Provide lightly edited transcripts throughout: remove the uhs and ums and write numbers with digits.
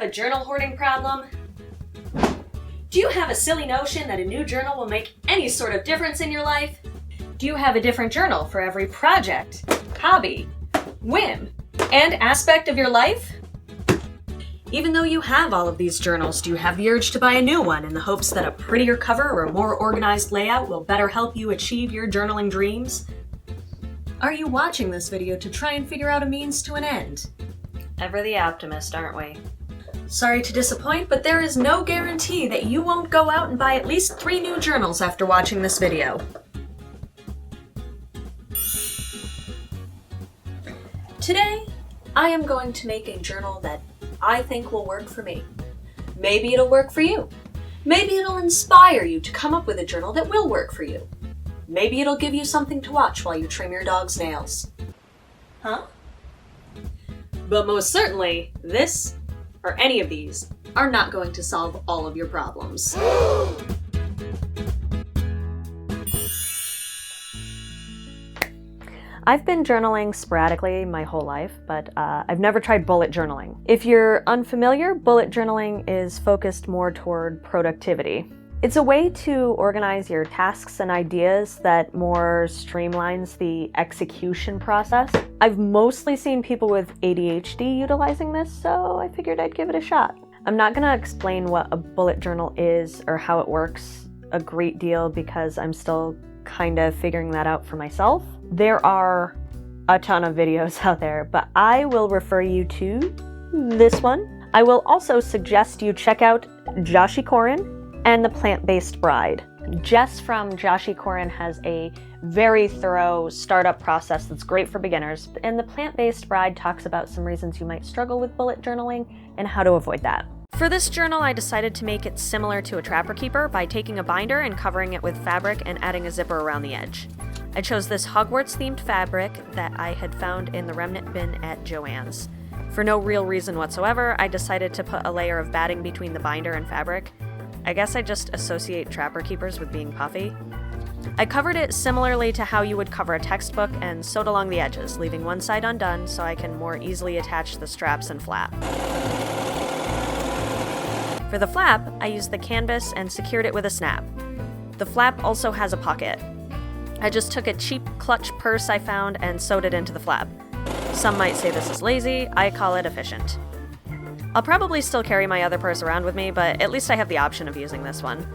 have a journal hoarding problem? Do you have a silly notion that a new journal will make any sort of difference in your life? Do you have a different journal for every project, hobby, whim, and aspect of your life? Even though you have all of these journals, do you have the urge to buy a new one in the hopes that a prettier cover or a more organized layout will better help you achieve your journaling dreams? Are you watching this video to try and figure out a means to an end? Ever the optimist, aren't we? Sorry to disappoint, but there is no guarantee that you won't go out and buy at least 3 new journals after watching this video. Today, I am going to make a journal that I think will work for me. Maybe it'll work for you. Maybe it'll inspire you to come up with a journal that will work for you. Maybe it'll give you something to watch while you trim your dog's nails. Huh? But most certainly, this or any of these are not going to solve all of your problems. I've been journaling sporadically my whole life, but I've never tried bullet journaling. If you're unfamiliar, bullet journaling is focused more toward productivity. It's a way to organize your tasks and ideas that more streamlines the execution process. I've mostly seen people with ADHD utilizing this, so I figured I'd give it a shot. I'm not gonna explain what a bullet journal is or how it works a great deal because I'm still kind of figuring that out for myself. There are a ton of videos out there, but I will refer you to this one. I will also suggest you check out Joshi Koren and The Plant-Based Bride. Jess from Joshi Koren has a very thorough startup process that's great for beginners, and The Plant-Based Bride talks about some reasons you might struggle with bullet journaling and how to avoid that. For this journal, I decided to make it similar to a Trapper Keeper by taking a binder and covering it with fabric and adding a zipper around the edge. I chose this Hogwarts-themed fabric that I had found in the remnant bin at Joann's. For no real reason whatsoever, I decided to put a layer of batting between the binder and fabric. I guess I just associate Trapper Keepers with being puffy. I covered it similarly to how you would cover a textbook and sewed along the edges, leaving one side undone so I can more easily attach the straps and flap. For the flap, I used the canvas and secured it with a snap. The flap also has a pocket. I just took a cheap clutch purse I found and sewed it into the flap. Some might say this is lazy, I call it efficient. I'll probably still carry my other purse around with me, but at least I have the option of using this one.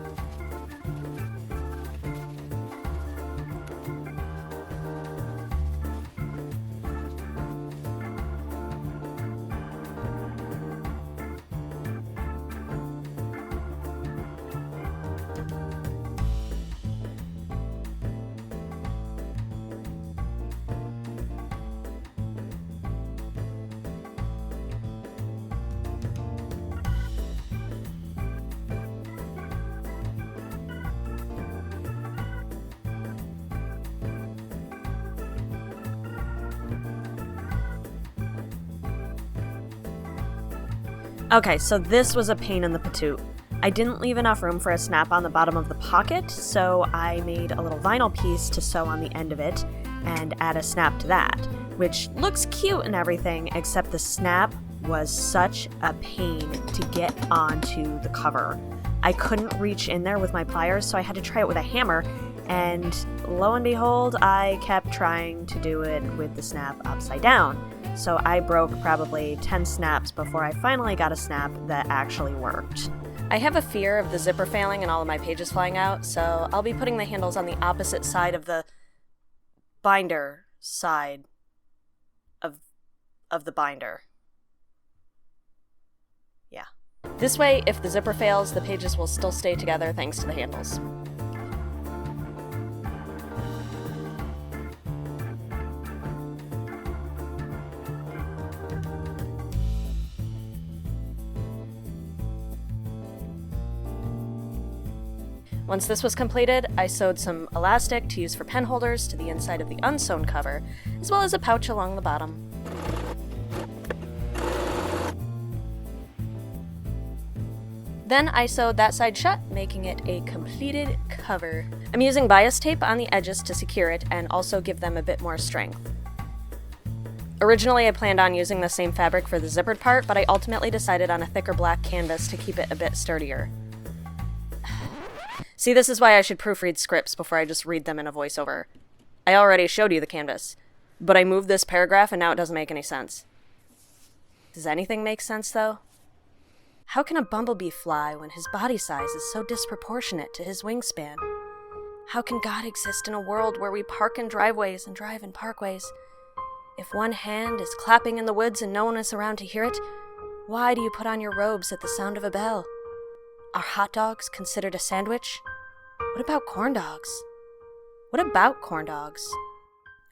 Okay, so this was a pain in the patoot. I didn't leave enough room for a snap on the bottom of the pocket, so I made a little vinyl piece to sew on the end of it and add a snap to that, which looks cute and everything, except the snap was such a pain to get onto the cover. I couldn't reach in there with my pliers, so I had to try it with a hammer, and lo and behold, I kept trying to do it with the snap upside down. So I broke probably 10 snaps before I finally got a snap that actually worked. I have a fear of the zipper failing and all of my pages flying out, so I'll be putting the handles on the opposite side of the binder side of the binder. Yeah. This way, if the zipper fails, the pages will still stay together thanks to the handles. Once this was completed, I sewed some elastic to use for pen holders to the inside of the unsewn cover, as well as a pouch along the bottom. Then I sewed that side shut, making it a completed cover. I'm using bias tape on the edges to secure it and also give them a bit more strength. Originally, I planned on using the same fabric for the zippered part, but I ultimately decided on a thicker black canvas to keep it a bit sturdier. See, this is why I should proofread scripts before I just read them in a voiceover. I already showed you the canvas, but I moved this paragraph and now it doesn't make any sense. Does anything make sense, though? How can a bumblebee fly when his body size is so disproportionate to his wingspan? How can God exist in a world where we park in driveways and drive in parkways? If one hand is clapping in the woods and no one is around to hear it, why do you put on your robes at the sound of a bell? Are hot dogs considered a sandwich? What about corn dogs? What about corn dogs?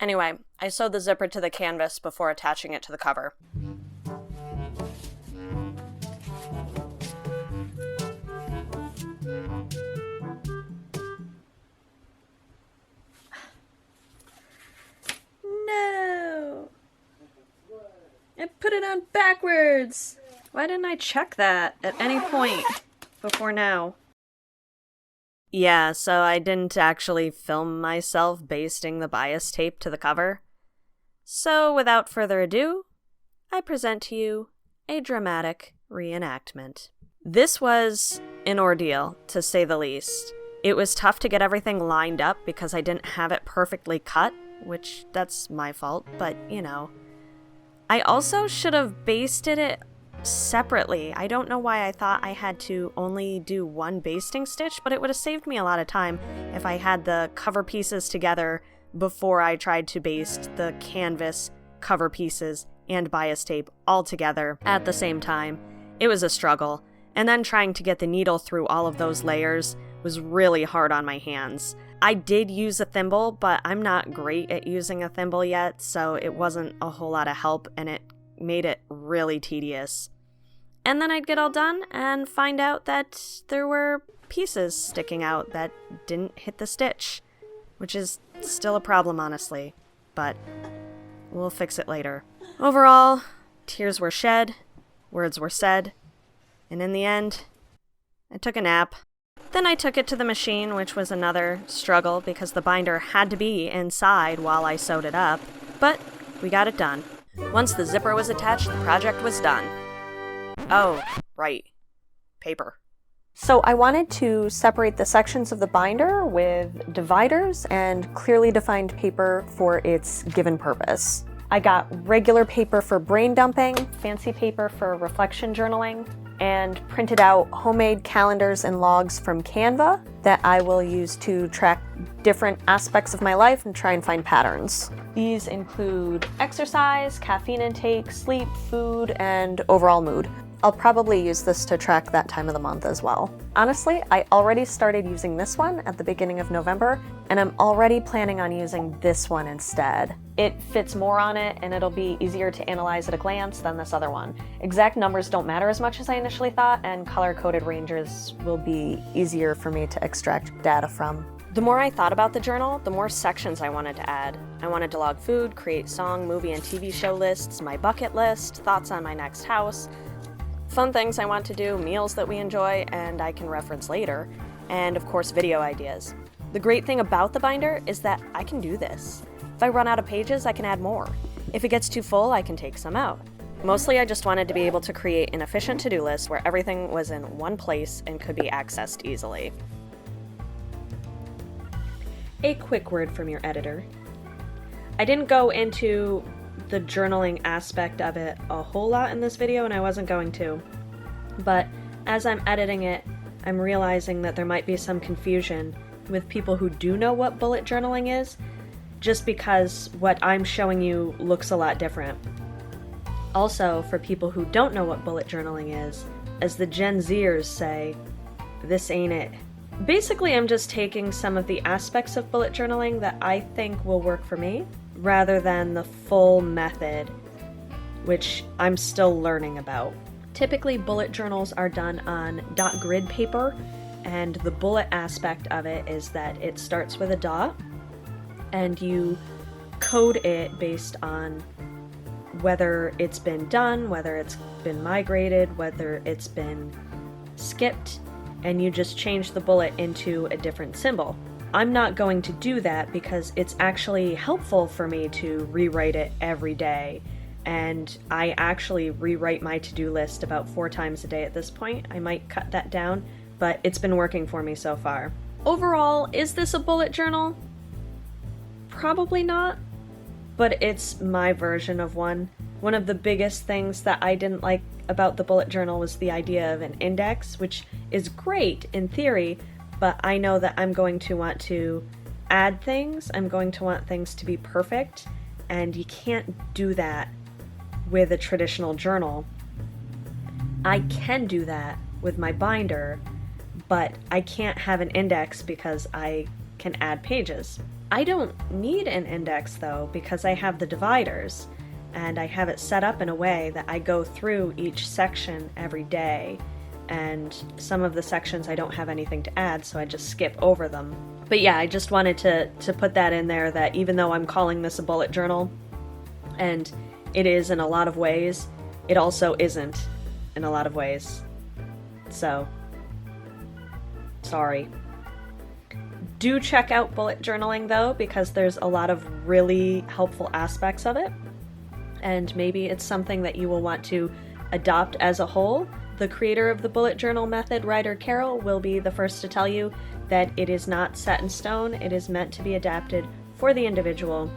Anyway, I sewed the zipper to the canvas before attaching it to the cover. No! I put it on backwards! Why didn't I check that at any point before now? Yeah, so I didn't actually film myself basting the bias tape to the cover. So without further ado, I present to you a dramatic reenactment. This was an ordeal, to say the least. It was tough to get everything lined up because I didn't have it perfectly cut, which that's my fault, but you know. I also should have basted it separately. I don't know why I thought I had to only do one basting stitch, but it would have saved me a lot of time if I had the cover pieces together before I tried to baste the canvas, cover pieces, and bias tape all together at the same time. It was a struggle, and then trying to get the needle through all of those layers was really hard on my hands. I did use a thimble, but I'm not great at using a thimble yet, so it wasn't a whole lot of help, and it made it really tedious. And then I'd get all done and find out that there were pieces sticking out that didn't hit the stitch, which is still a problem, honestly, but we'll fix it later. Overall, tears were shed, words were said, and in the end, I took a nap. Then I took it to the machine, which was another struggle because the binder had to be inside while I sewed it up, but we got it done. Once the zipper was attached, the project was done. Oh, right. Paper. So I wanted to separate the sections of the binder with dividers and clearly defined paper for its given purpose. I got regular paper for brain dumping, fancy paper for reflection journaling, and printed out homemade calendars and logs from Canva that I will use to track different aspects of my life and try and find patterns. These include exercise, caffeine intake, sleep, food, and overall mood. I'll probably use this to track that time of the month as well. Honestly, I already started using this one at the beginning of November, and I'm already planning on using this one instead. It fits more on it, and it'll be easier to analyze at a glance than this other one. Exact numbers don't matter as much as I initially thought, and color-coded ranges will be easier for me to extract data from. The more I thought about the journal, the more sections I wanted to add. I wanted to log food, create song, movie, and TV show lists, my bucket list, thoughts on my next house, fun things I want to do, meals that we enjoy and I can reference later, and of course video ideas. The great thing about the binder is that I can do this. If I run out of pages, I can add more. If it gets too full, I can take some out. Mostly I just wanted to be able to create an efficient to-do list where everything was in one place and could be accessed easily. A quick word from your editor. I didn't go into the journaling aspect of it a whole lot in this video, and I wasn't going to. But as I'm editing it, I'm realizing that there might be some confusion with people who do know what bullet journaling is, just because what I'm showing you looks a lot different. Also, for people who don't know what bullet journaling is, as the Gen Zers say, this ain't it. Basically, I'm just taking some of the aspects of bullet journaling that I think will work for me, rather than the full method, which I'm still learning about. Typically, bullet journals are done on dot grid paper, and the bullet aspect of it is that it starts with a dot, and you code it based on whether it's been done, whether it's been migrated, whether it's been skipped, and you just change the bullet into a different symbol. I'm not going to do that because it's actually helpful for me to rewrite it every day and I actually rewrite my to-do list about 4 times a day at this point. I might cut that down, but it's been working for me so far. Overall, is this a bullet journal? Probably not, but it's my version of one. One of the biggest things that I didn't like about the bullet journal was the idea of an index, which is great in theory, but I know that I'm going to want to add things. I'm going to want things to be perfect, and you can't do that with a traditional journal. I can do that with my binder, but I can't have an index because I can add pages. I don't need an index though, because I have the dividers, and I have it set up in a way that I go through each section every day, and some of the sections I don't have anything to add, so I just skip over them. But yeah, I just wanted to put that in there, that even though I'm calling this a bullet journal, and it is in a lot of ways, it also isn't in a lot of ways. So, sorry. Do check out bullet journaling though, because there's a lot of really helpful aspects of it, and maybe it's something that you will want to adopt as a whole. The creator of the bullet journal method, Ryder Carroll, will be the first to tell you that it is not set in stone. It is meant to be adapted for the individual.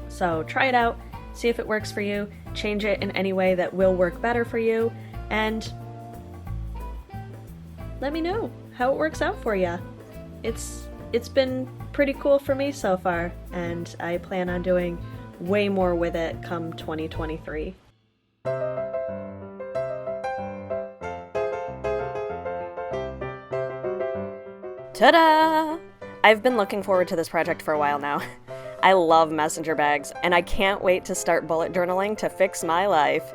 So try it out, see if it works for you, change it in any way that will work better for you, and let me know how it works out for you. It's been pretty cool for me so far, and I plan on doing way more with it come 2023. Ta-da! I've been looking forward to this project for a while now. I love messenger bags, and I can't wait to start bullet journaling to fix my life.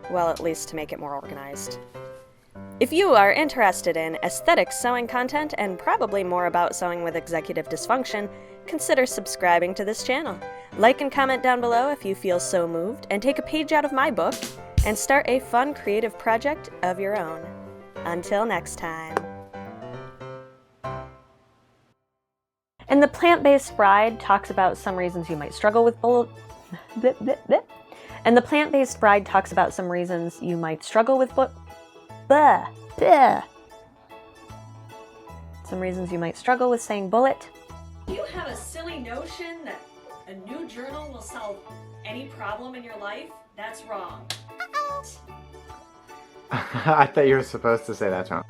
Well, at least to make it more organized. If you are interested in aesthetic sewing content and probably more about sewing with executive dysfunction, consider subscribing to this channel. Like and comment down below if you feel so moved, and take a page out of my book and start a fun creative project of your own. Until next time. And the Plant-Based Bride talks about some reasons you might struggle with And the Plant-Based Bride talks about some reasons you might struggle with some reasons you might struggle with saying bullet. You have a silly notion that a new journal will solve any problem in your life? That's wrong. I thought you were supposed to say that, Tom.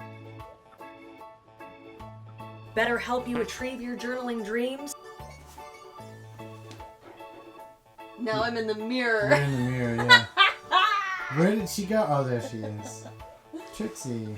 Better help you achieve your journaling dreams. Now I'm in the mirror. You're in the mirror, yeah. Where did she go? Oh, there she is. Trixie.